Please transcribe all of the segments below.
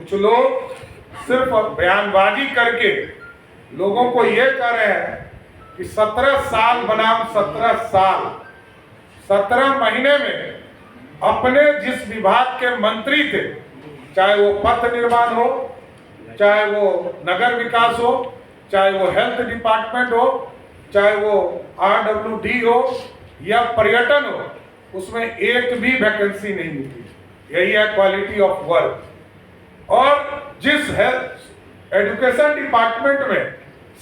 कुछ लोग सिर्फ बयानबाजी करके लोगों को ये कह रहे हैं कि 17 साल बनाम 17 साल, 17 महीने में अपने जिस विभाग के मंत्री थे, चाहे वो पथ निर्माण हो, चाहे वो नगर विकास हो, चाहे वो हेल्थ डिपार्टमेंट हो, चाहे वो RWD हो या पर्यटन हो, उसमें एक भी वैकेंसी नहीं मिली। यही है क्वालिटी ऑफ वर्क। और जिस हेल्थ एजुकेशन डिपार्टमेंट में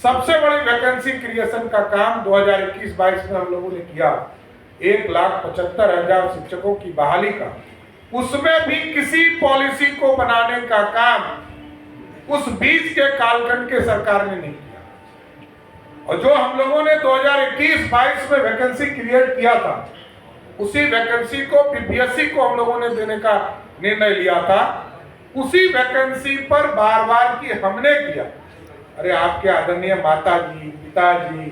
सबसे बड़ी वैकेंसी क्रिएशन का काम 2021-22 में हम लोगों ने किया, 1,75,000 शिक्षकों की बहाली का, उसमें भी किसी पॉलिसी को बनाने का काम उस बीच के कालखंड के सरकार ने नहीं किया। और जो हम लोगों ने 2021-22 में वैकेंसी क्रिएट किया था, उसी वैकेंसी को PPSC को हम लोगों ने देने का निर्णय लिया था। उसी वैकेंसी पर बार बार की हमने किया। अरे आपके आदरणीय माताजी, पिताजी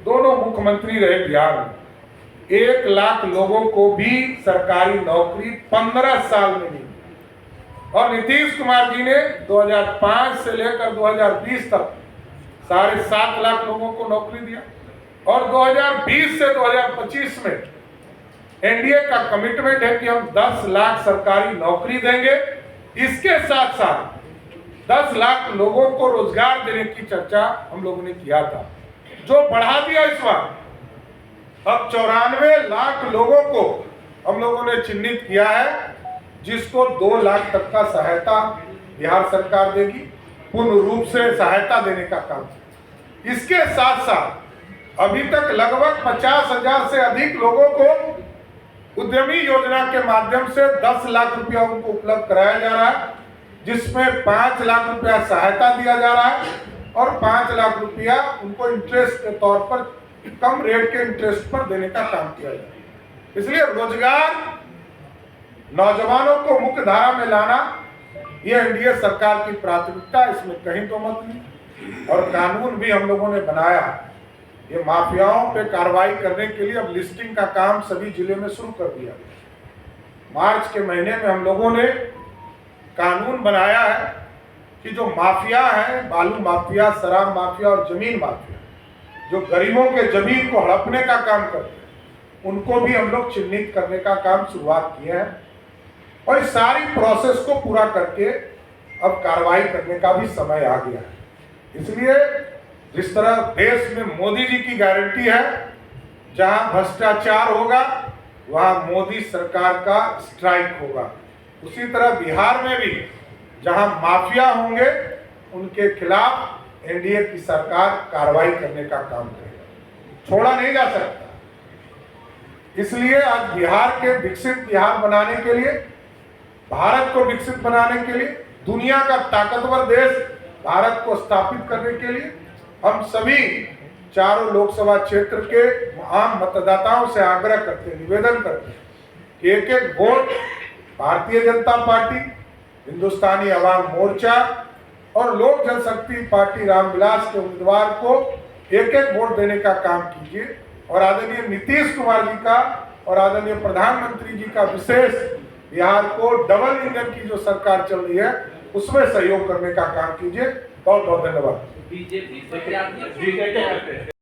दोनों मुख्यमंत्री रहे बिहार में, 1 लाख लोगों को भी सरकारी नौकरी 15 साल में नहीं। और नीतीश कुमार जी ने 2005 से लेकर 2020 तक 7.5 लाख लोगों को नौकरी दिया। और 2020 से 2025 में NDA का कमिटमेंट है कि हम 10 लाख सरकारी नौकरी देंगे। इसके साथ साथ 10 लाख लोगों को रोजगार देने की चर्चा हम लोगों ने किया था, जो बढ़ा दिया इस बार। अब 94 लाख लोगों को हम लोगों ने चिन्हित किया है, जिसको 2 लाख तक का सहायता बिहार सरकार देगी, पूर्ण रूप से सहायता देने का काम। इसके साथ साथ अभी तक लगभग 50,000 से अधिक लोगों को उद्यमी योजना के माध्यम से 10 लाख रुपया उनको उपलब्ध कराया जा रहा है, जिसमें 5 लाख रुपया सहायता दिया जा रहा है और 5 लाख रुपया उनको इंटरेस्ट के तौर पर, कम रेट के इंटरेस्ट पर देने का काम किया जाए। इसलिए रोजगार, नौजवानों को मुख्य धारा में लाना, ये NDA सरकार की प्राथमिकता, इसमें कहीं तो मत नहीं। और कानून भी हम लोगों ने बनाया। ये माफियाओं पे कार्रवाई करने के लिए अब लिस्टिंग का काम सभी जिले में शुरू कर दिया। मार्च के महीने में हम लोगों ने कानून बनाया है कि जो माफिया है, बालू माफिया, शराब माफिया और जमीन माफिया, जो गरीबों के जमीन को हड़पने का काम करते हैं, उनको भी हम लोग चिन्हित करने का काम शुरुआत किया है। और इस सारी प्रोसेस को पूरा करके अब कार्रवाई करने का भी समय आ गया है। इसलिए जिस तरह देश में मोदी जी की गारंटी है, जहां भ्रष्टाचार होगा वहां मोदी सरकार का स्ट्राइक होगा, उसी तरह बिहार में भी जहां माफिया होंगे उनके खिलाफ NDA की सरकार कार्रवाई करने का काम करेगा, छोड़ा नहीं जा सकता। इसलिए आज बिहार के विकसित बिहार बनाने के लिए, भारत को विकसित बनाने के लिए, दुनिया का ताकतवर देश भारत को स्थापित करने के लिए हम सभी चारों लोकसभा क्षेत्र के आम मतदाताओं से आग्रह करते, निवेदन करते कि एक एक वोट भारतीय जनता पार्टी, हिंदुस्तानी अवाम मोर्चा और लोक जनशक्ति पार्टी रामविलास के उम्मीदवार को एक एक वोट देने का काम कीजिए। और आदरणीय नीतीश कुमार जी का और आदरणीय प्रधानमंत्री जी का विशेष बिहार को डबल इंजन की जो सरकार चल रही है उसमें सहयोग करने का काम कीजिए। बहुत बहुत धन्यवाद।